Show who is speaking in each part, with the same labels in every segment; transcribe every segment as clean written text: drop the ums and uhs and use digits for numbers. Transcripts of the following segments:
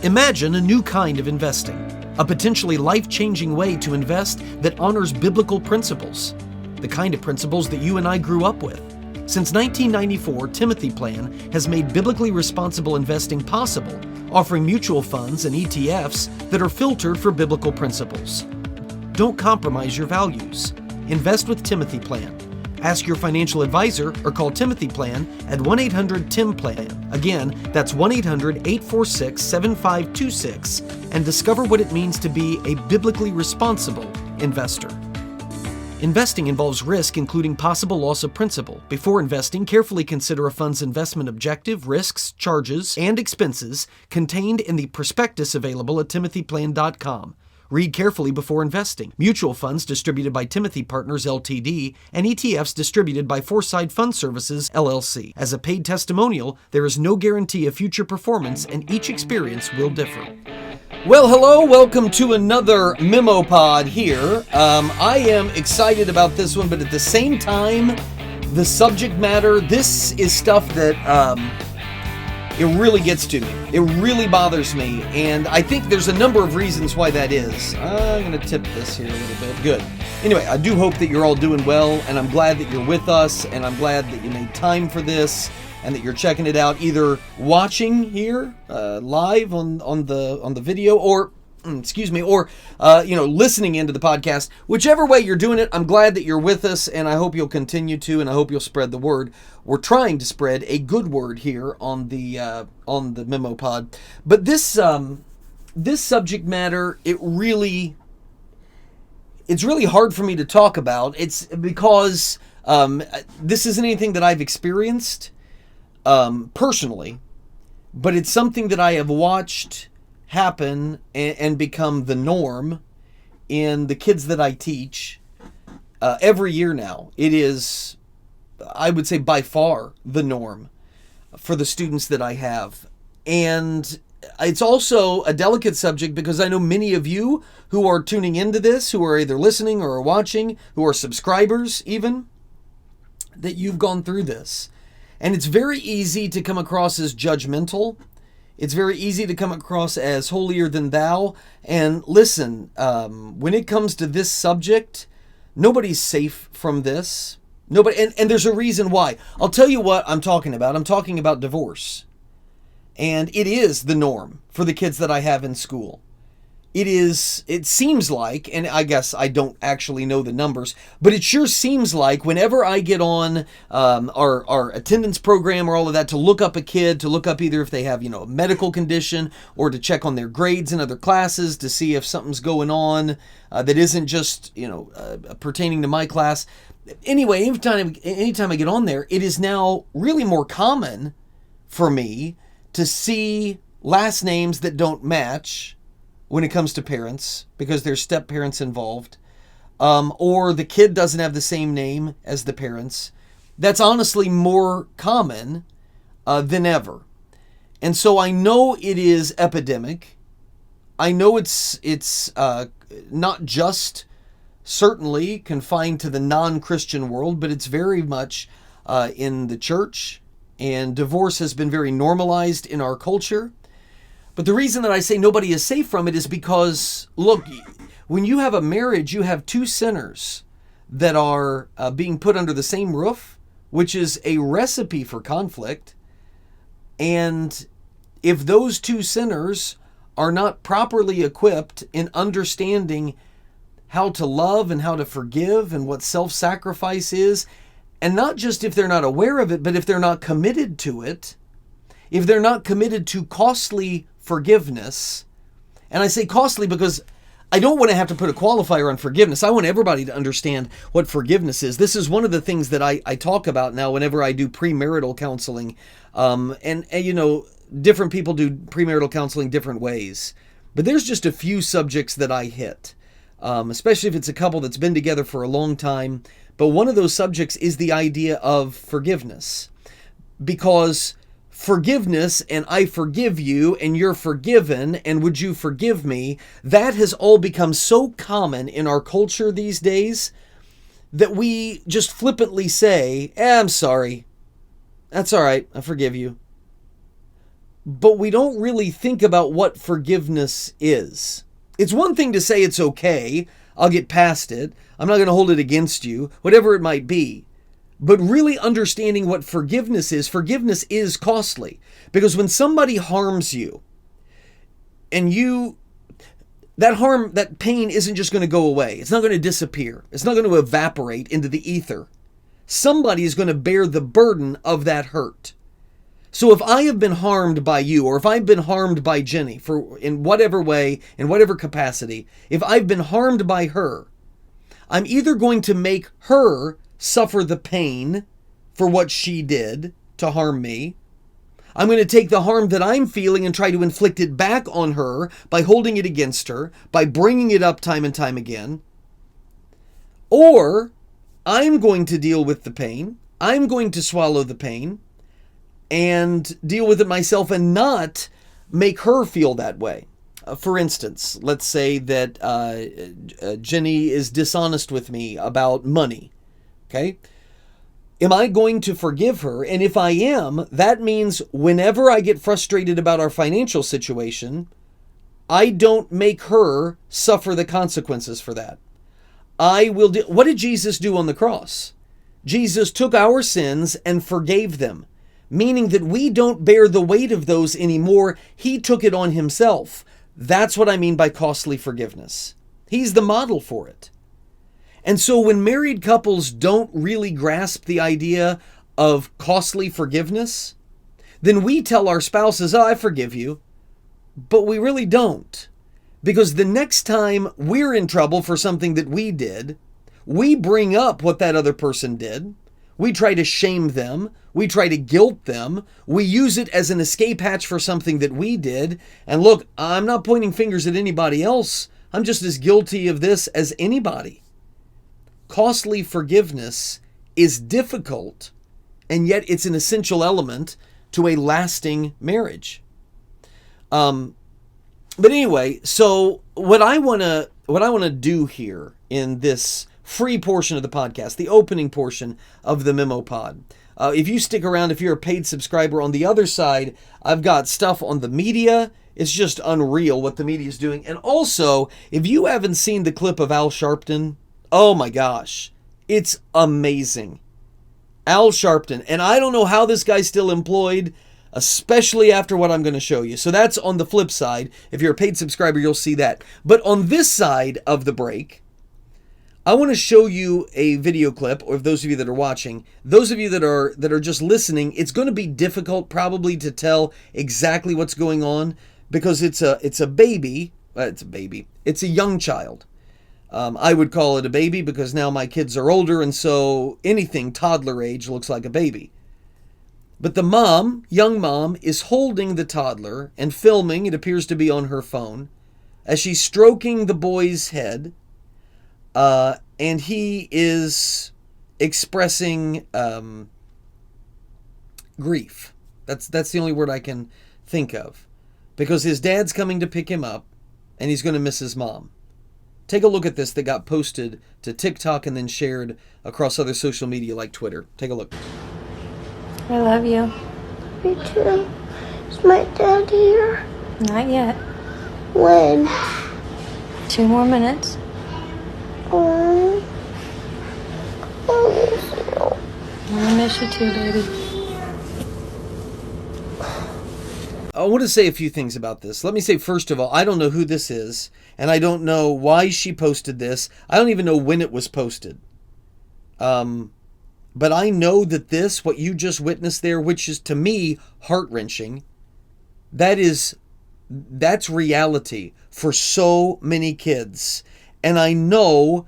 Speaker 1: Imagine a new kind of investing, a potentially life-changing way to invest that honors biblical principles, the kind of principles that you and I grew up with. Since 1994, Timothy Plan has made biblically responsible investing possible, offering mutual funds and ETFs that are filtered for biblical principles. Don't compromise your values. Invest with Timothy Plan. Ask your financial advisor or call Timothy Plan at 1-800-TIM-PLAN. Again, that's 1-800-846-7526 and discover what it means to be a biblically responsible investor. Investing involves risk, including possible loss of principal. Before investing, carefully consider a fund's investment objective, risks, charges, and expenses contained in the prospectus available at timothyplan.com. Read carefully before investing. Mutual funds distributed by Timothy Partners Ltd. and ETFs distributed by Foreside Fund Services LLC. As a paid testimonial, there is no guarantee of future performance and each experience will differ. Well, hello, welcome to another Memo Pod here. I am excited about this one, but at the same time, the subject matter, this is stuff that it really gets to me. It really bothers me, and I think there's a number of reasons why that is. I'm going to tip this here a little bit. Good. Anyway, I do hope that you're all doing well, and I'm glad that you're with us, and I'm glad that you made time for this, and that you're checking it out, either watching here live on the video, or listening into the podcast. Whichever way you're doing it, I'm glad that you're with us, and I hope you'll continue to, and I hope you'll spread the word. We're trying to spread a good word here on the Memo Pod. But this subject matter, it's really hard for me to talk about. It's because this isn't anything that I've experienced personally, but it's something that I have watched happen and become the norm in the kids that I teach every year now. It is, I would say, by far the norm for the students that I have. And it's also a delicate subject because I know many of you who are tuning into this, who are either listening or are watching, who are subscribers even, that you've gone through this. And it's very easy to come across as judgmental. It's very easy to come across as holier than thou. And listen, when it comes to this subject, nobody's safe from this. Nobody, and there's a reason why. I'll tell you what I'm talking about. I'm talking about divorce. And it is the norm for the kids that I have in school. It seems like, and I guess I don't actually know the numbers, but it sure seems like whenever I get on our attendance program or all of that to look up a kid, to look up either if they have, a medical condition or to check on their grades in other classes to see if something's going on that isn't just, pertaining to my class. Anyway, anytime I get on there, it is now really more common for me to see last names that don't match when it comes to parents, because there's step parents involved, or the kid doesn't have the same name as the parents. That's honestly more common than ever. And so I know it is epidemic. I know it's not just certainly confined to the non-Christian world, but it's very much in the church, and divorce has been very normalized in our culture. But the reason that I say nobody is safe from it is because, look, when you have a marriage, you have two sinners that are being put under the same roof, which is a recipe for conflict. And if those two sinners are not properly equipped in understanding how to love and how to forgive and what self-sacrifice is, and not just if they're not aware of it, but if they're not committed to it, if they're not committed to costly forgiveness, and I say costly because I don't want to have to put a qualifier on forgiveness. I want everybody to understand what forgiveness is. This is one of the things that I talk about now whenever I do premarital counseling. And different people do premarital counseling different ways. But there's just a few subjects that I hit, especially if it's a couple that's been together for a long time. But one of those subjects is the idea of forgiveness. Because forgiveness and I forgive you and you're forgiven and would you forgive me, that has all become so common in our culture these days that we just flippantly say, I'm sorry. That's all right. I forgive you. but we don't really think about what forgiveness is. It's one thing to say it's okay, I'll get past it, I'm not going to hold it against you, whatever it might be. But really understanding what forgiveness is costly. Because when somebody harms you, and that pain isn't just going to go away. It's not going to disappear. It's not going to evaporate into the ether. Somebody is going to bear the burden of that hurt. So if I have been harmed by you, or if I've been harmed by Jenny, in whatever way, in whatever capacity, if I've been harmed by her, I'm either going to make her suffer the pain for what she did to harm me. I'm going to take the harm that I'm feeling and try to inflict it back on her by holding it against her, by bringing it up time and time again. Or I'm going to deal with the pain. I'm going to swallow the pain and deal with it myself and not make her feel that way. For instance, let's say that Jenny is dishonest with me about money. Okay? Am I going to forgive her? And if I am, that means whenever I get frustrated about our financial situation, I don't make her suffer the consequences for that. What did Jesus do on the cross? Jesus took our sins and forgave them, meaning that we don't bear the weight of those anymore. He took it on himself. That's what I mean by costly forgiveness. He's the model for it. And so when married couples don't really grasp the idea of costly forgiveness, then we tell our spouses, oh, I forgive you. But we really don't. Because the next time we're in trouble for something that we did, we bring up what that other person did. We try to shame them. We try to guilt them. We use it as an escape hatch for something that we did. And look, I'm not pointing fingers at anybody else. I'm just as guilty of this as anybody. Costly forgiveness is difficult, and yet it's an essential element to a lasting marriage. But anyway, so what I want to do here in this free portion of the podcast, the opening portion of the Memo Pod. If you stick around, if you're a paid subscriber, on the other side, I've got stuff on the media. It's just unreal what the media is doing. And also, if you haven't seen the clip of Al Sharpton, oh my gosh, it's amazing. Al Sharpton. And I don't know how this guy's still employed, especially after what I'm going to show you. So that's on the flip side. If you're a paid subscriber, you'll see that. But on this side of the break, I want to show you a video clip, or those of you that are watching, those of you that are just listening, it's going to be difficult probably to tell exactly what's going on because it's a baby. It's a young child. I would call it a baby because now my kids are older, and so anything toddler age looks like a baby. But the mom, young mom, is holding the toddler and filming, it appears to be on her phone, as she's stroking the boy's head, and he is expressing grief. That's the only word I can think of. Because his dad's coming to pick him up, and he's going to miss his mom. Take a look at this that got posted to TikTok and then shared across other social media like Twitter. Take a look.
Speaker 2: I love you.
Speaker 3: Me too. Is my dad here?
Speaker 2: Not yet.
Speaker 3: When?
Speaker 2: 2 more minutes.
Speaker 3: I miss you.
Speaker 2: I miss you too, baby.
Speaker 1: I want to say a few things about this. Let me say, first of all, I don't know who this is, and I don't know why she posted this. I don't even know when it was posted. But I know that this, what you just witnessed there, which is to me heart-wrenching, that's reality for so many kids. And I know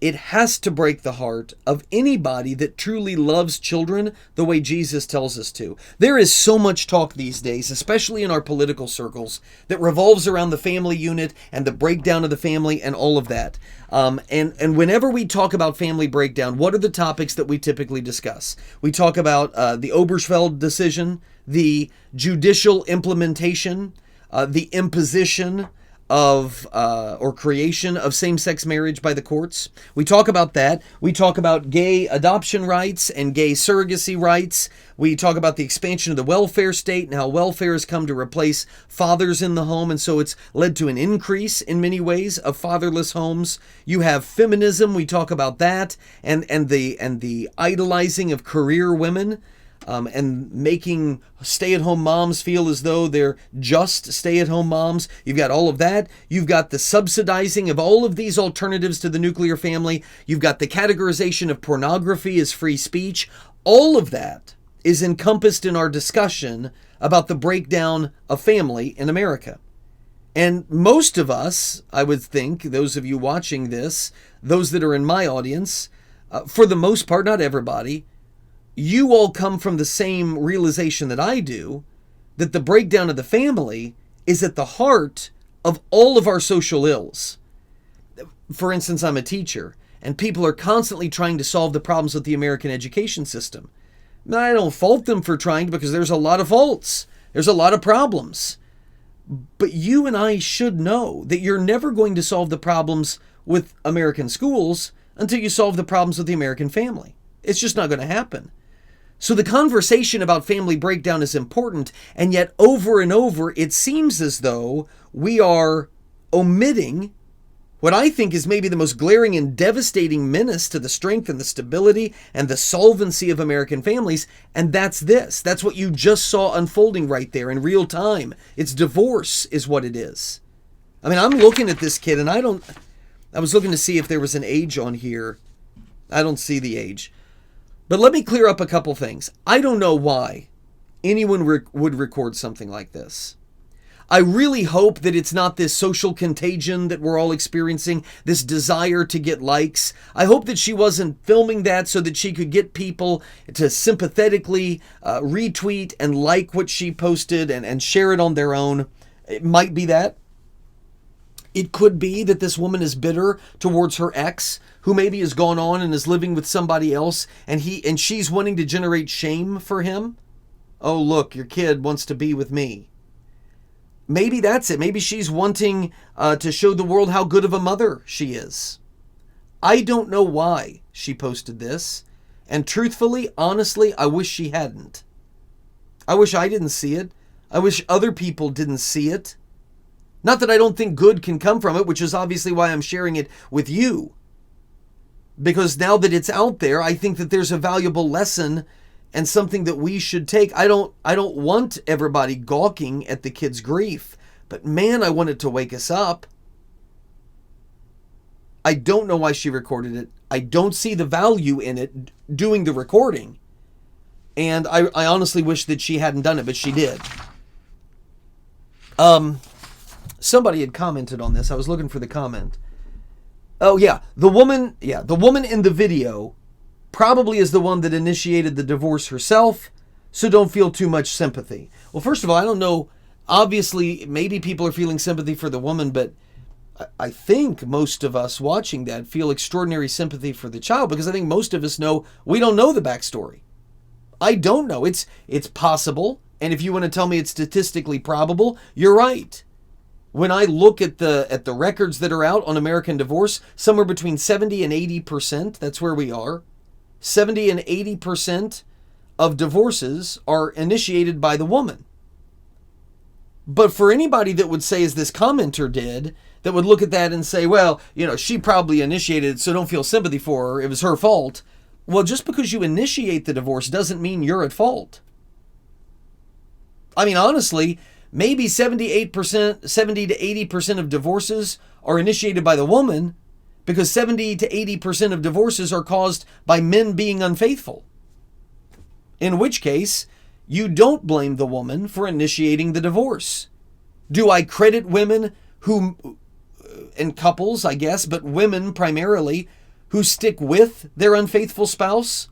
Speaker 1: it has to break the heart of anybody that truly loves children the way Jesus tells us to. There is so much talk these days, especially in our political circles, that revolves around the family unit and the breakdown of the family and all of that. And whenever we talk about family breakdown, what are the topics that we typically discuss? We talk about the Obergefell decision, the judicial implementation, the imposition of or creation of same-sex marriage by the courts. We talk about that. We talk about gay adoption rights and gay surrogacy rights. We talk about the expansion of the welfare state and how welfare has come to replace fathers in the home, and so it's led to an increase in many ways of fatherless homes. You have feminism. We talk about that, and the idolizing of career women. And making stay-at-home moms feel as though they're just stay-at-home moms. You've got all of that. You've got the subsidizing of all of these alternatives to the nuclear family. You've got the categorization of pornography as free speech. All of that is encompassed in our discussion about the breakdown of family in America. And most of us, I would think, those of you watching this, those that are in my audience, for the most part, not everybody, you all come from the same realization that I do, that the breakdown of the family is at the heart of all of our social ills. For instance, I'm a teacher, and people are constantly trying to solve the problems with the American education system. Now, I don't fault them for trying, because there's a lot of faults. There's a lot of problems. But you and I should know that you're never going to solve the problems with American schools until you solve the problems with the American family. It's just not going to happen. So the conversation about family breakdown is important, and yet over and over, it seems as though we are omitting what I think is maybe the most glaring and devastating menace to the strength and the stability and the solvency of American families, and that's this. That's what you just saw unfolding right there in real time. It's divorce is what it is. I mean, I'm looking at this kid, and I was looking to see if there was an age on here. I don't see the age. But let me clear up a couple things. I don't know why anyone would record something like this. I really hope that it's not this social contagion that we're all experiencing, this desire to get likes. I hope that she wasn't filming that so that she could get people to sympathetically retweet and like what she posted and share it on their own. It might be that. It could be that this woman is bitter towards her ex, who maybe has gone on and is living with somebody else, and she's wanting to generate shame for him. Oh, look, your kid wants to be with me. Maybe that's it. Maybe she's wanting to show the world how good of a mother she is. I don't know why she posted this, and truthfully, honestly, I wish she hadn't. I wish I didn't see it. I wish other people didn't see it. Not that I don't think good can come from it, which is obviously why I'm sharing it with you. Because now that it's out there, I think that there's a valuable lesson and something that we should take. I don't want everybody gawking at the kid's grief, but man, I want it to wake us up. I don't know why she recorded it. I don't see the value in it doing the recording. And I honestly wish that she hadn't done it, but she did. Somebody had commented on this. I was looking for the comment. Oh yeah, the woman in the video probably is the one that initiated the divorce herself, so don't feel too much sympathy. Well, first of all, I don't know. Obviously, maybe people are feeling sympathy for the woman, but I think most of us watching that feel extraordinary sympathy for the child, because I think most of us know we don't know the backstory. I don't know. It's possible, and if you want to tell me it's statistically probable, you're right. When I look at the records that are out on American divorce, somewhere between 70 and 80%, that's where we are. 70 and 80% of divorces are initiated by the woman. But for anybody that would say, as this commenter did, that would look at that and say, well, she probably initiated it, so don't feel sympathy for her. It was her fault. Well, just because you initiate the divorce doesn't mean you're at fault. I mean, honestly, maybe 70 to 80% of divorces are initiated by the woman, because 70 to 80% of divorces are caused by men being unfaithful. In which case, you don't blame the woman for initiating the divorce. Do I credit women and couples, I guess, but women primarily, who stick with their unfaithful spouse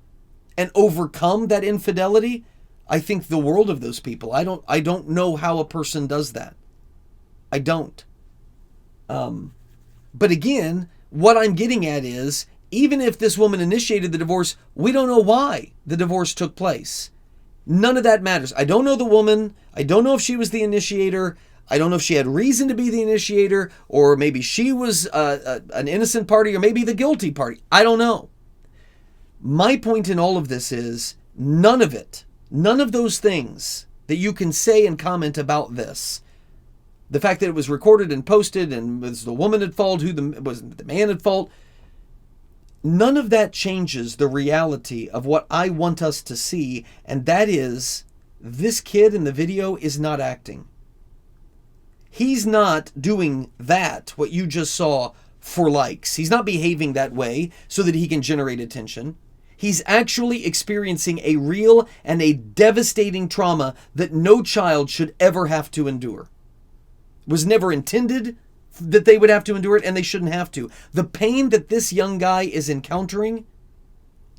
Speaker 1: and overcome that infidelity? I think the world of those people. I don't know how a person does that. I don't. But again, what I'm getting at is, even if this woman initiated the divorce, we don't know why the divorce took place. None of that matters. I don't know the woman. I don't know if she was the initiator. I don't know if she had reason to be the initiator, or maybe she was an innocent party, or maybe the guilty party. I don't know. My point in all of this is none of it, none of those things that you can say and comment about this, the fact that it was recorded and posted and was the woman at fault, was the man at fault, none of that changes the reality of what I want us to see, and that is this kid in the video is not acting. He's not doing that, what you just saw, for likes. He's not behaving that way so that he can generate attention. He's actually experiencing a real and a devastating trauma that no child should ever have to endure. It was never intended that they would have to endure it, and they shouldn't have to. The pain that this young guy is encountering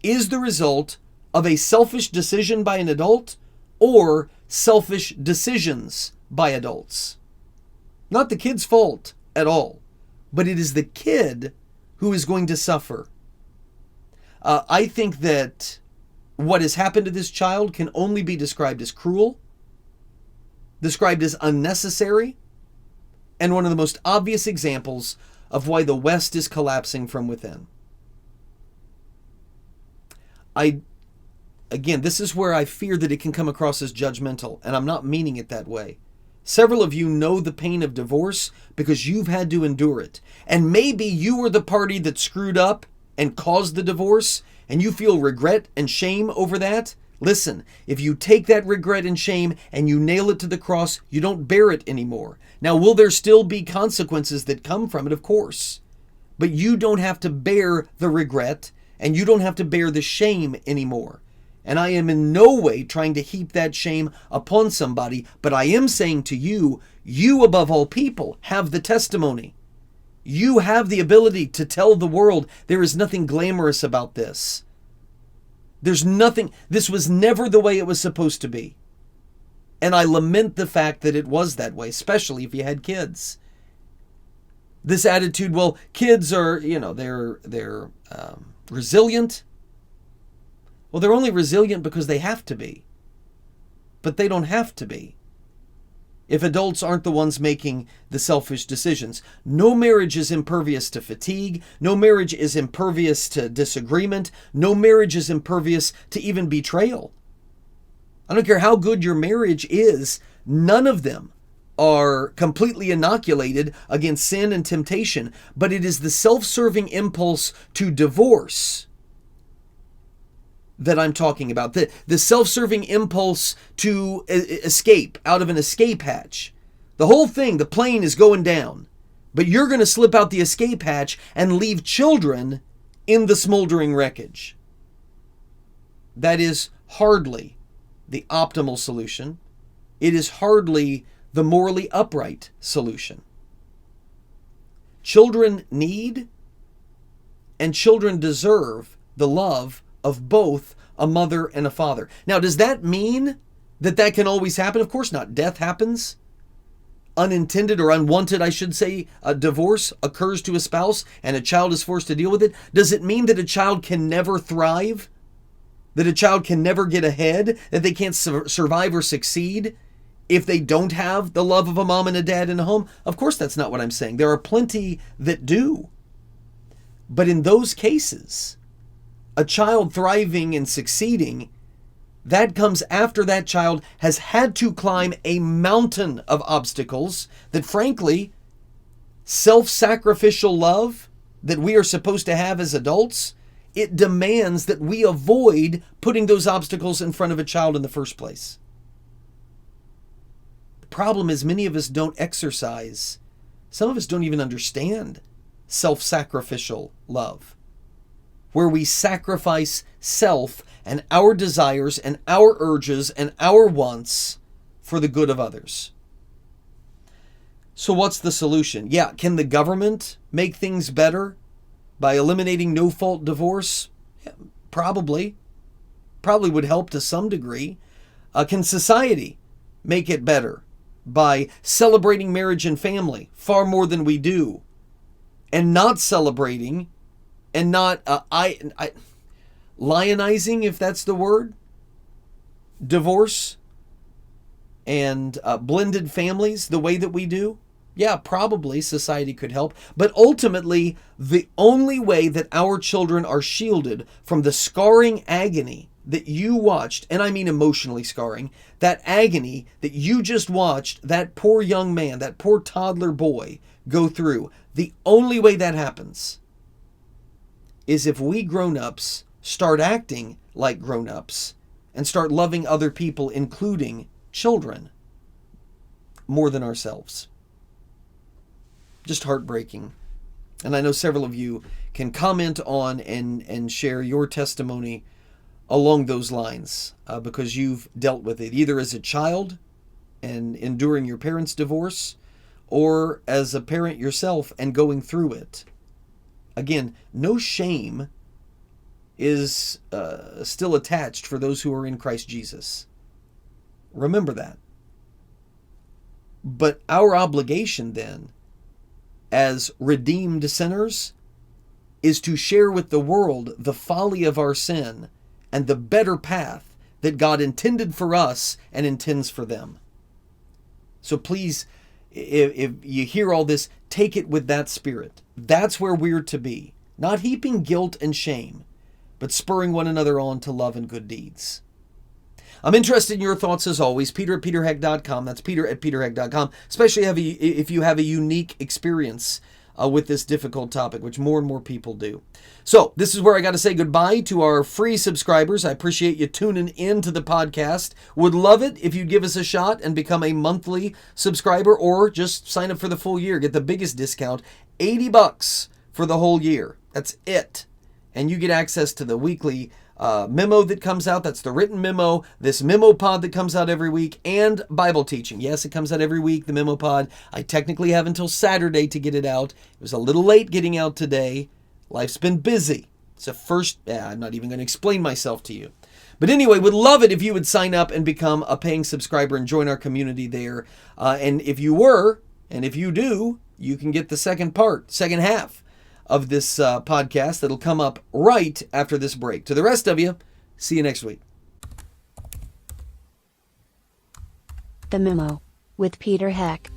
Speaker 1: is the result of a selfish decision by an adult or selfish decisions by adults. Not the kid's fault at all, but it is the kid who is going to suffer. I think that what has happened to this child can only be described as cruel, described as unnecessary, and one of the most obvious examples of why the West is collapsing from within. Again, this is where I fear that it can come across as judgmental, and I'm not meaning it that way. Several of you know the pain of divorce because you've had to endure it. And maybe you were the party that screwed up and caused the divorce, and you feel regret and shame over that. Listen, if you take that regret and shame and you nail it to the cross, you don't bear it anymore. Now, will there still be consequences that come from it? Of course. But you don't have to bear the regret, and you don't have to bear the shame anymore. And I am in no way trying to heap that shame upon somebody, but I am saying to you, you above all people have the testimony. You have the ability to tell the world there is nothing glamorous about this. There's nothing, this was never the way it was supposed to be. And I lament the fact that it was that way, especially if you had kids. This attitude, well, kids are, they're resilient. Well, they're only resilient because they have to be. But they don't have to be if adults aren't the ones making the selfish decisions. No marriage is impervious to fatigue. No marriage is impervious to disagreement. No marriage is impervious to even betrayal. I don't care how good your marriage is, none of them are completely inoculated against sin and temptation, but it is the self-serving impulse to divorce that I'm talking about. The self-serving impulse to escape out of an escape hatch. The whole thing, the plane is going down, but you're going to slip out the escape hatch and leave children in the smoldering wreckage. That is hardly the optimal solution. It is hardly the morally upright solution. Children need and children deserve the love of both a mother and a father. Now, does that mean that that can always happen? Of course not. Death happens. Unintended or unwanted, I should say, a divorce occurs to a spouse and a child is forced to deal with it. Does it mean that a child can never thrive? That a child can never get ahead? That they can't survive or succeed if they don't have the love of a mom and a dad in a home? Of course, that's not what I'm saying. There are plenty that do. But in those cases, a child thriving and succeeding, that comes after that child has had to climb a mountain of obstacles that, frankly, self-sacrificial love that we are supposed to have as adults, it demands that we avoid putting those obstacles in front of a child in the first place. The problem is many of us don't exercise, some of us don't even understand self-sacrificial love, where we sacrifice self and our desires and our urges and our wants for the good of others. So what's the solution? Yeah, can the government make things better by eliminating no-fault divorce? Yeah, probably. Probably would help to some degree. Can society make it better by celebrating marriage and family far more than we do, and not celebrating and not, lionizing, if that's the word, divorce? and blended families the way that we do, yeah, probably society could help. But ultimately, the only way that our children are shielded from the scarring agony that you watched, and I mean emotionally scarring, that agony that you just watched that poor young man, that poor toddler boy go through, the only way that happens is if we grown-ups start acting like grown-ups and start loving other people, including children, more than ourselves. Just heartbreaking. And I know several of you can comment on and share your testimony along those lines because you've dealt with it, either as a child and enduring your parents' divorce, or as a parent yourself and going through it. Again, no shame is still attached for those who are in Christ Jesus. Remember that. But our obligation then, as redeemed sinners, is to share with the world the folly of our sin and the better path that God intended for us and intends for them. So please, if you hear all this, take it with that spirit. That's where we're to be. Not heaping guilt and shame, but spurring one another on to love and good deeds. I'm interested in your thoughts as always. Peter@peterheck.com. That's Peter@peterheck.com. Especially if you have a unique experience with this difficult topic, which more and more people do. So this is where I got to say goodbye to our free subscribers. I appreciate you tuning in to the podcast. Would love it if you'd give us a shot and become a monthly subscriber, or just sign up for the full year. Get the biggest discount, $80 for the whole year. That's it. And you get access to the weekly memo that comes out. That's the written memo, this memo pod that comes out every week, and Bible teaching. Yes, it comes out every week, the memo pod. I technically have until Saturday to get it out. It was a little late getting out today. Life's been busy. It's a first, I'm not even going to explain myself to you. But anyway, would love it if you would sign up and become a paying subscriber and join our community there. And if you were, and if you do, you can get the second half of this podcast that'll come up right after this break. To the rest of you, see you next week.
Speaker 4: The Memo with Peter Heck.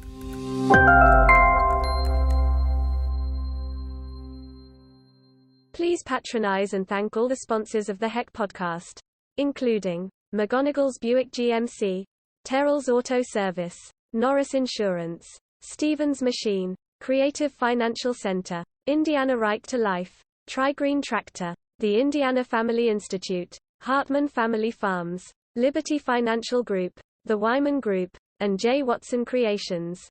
Speaker 5: Please patronize and thank all the sponsors of the Heck podcast, including McGonigal's Buick GMC, Terrell's Auto Service, Norris Insurance, Stevens Machine, Creative Financial Center, Indiana Right to Life, Tri-Green Tractor, the Indiana Family Institute, Hartman Family Farms, Liberty Financial Group, the Wyman Group, and J. Watson Creations.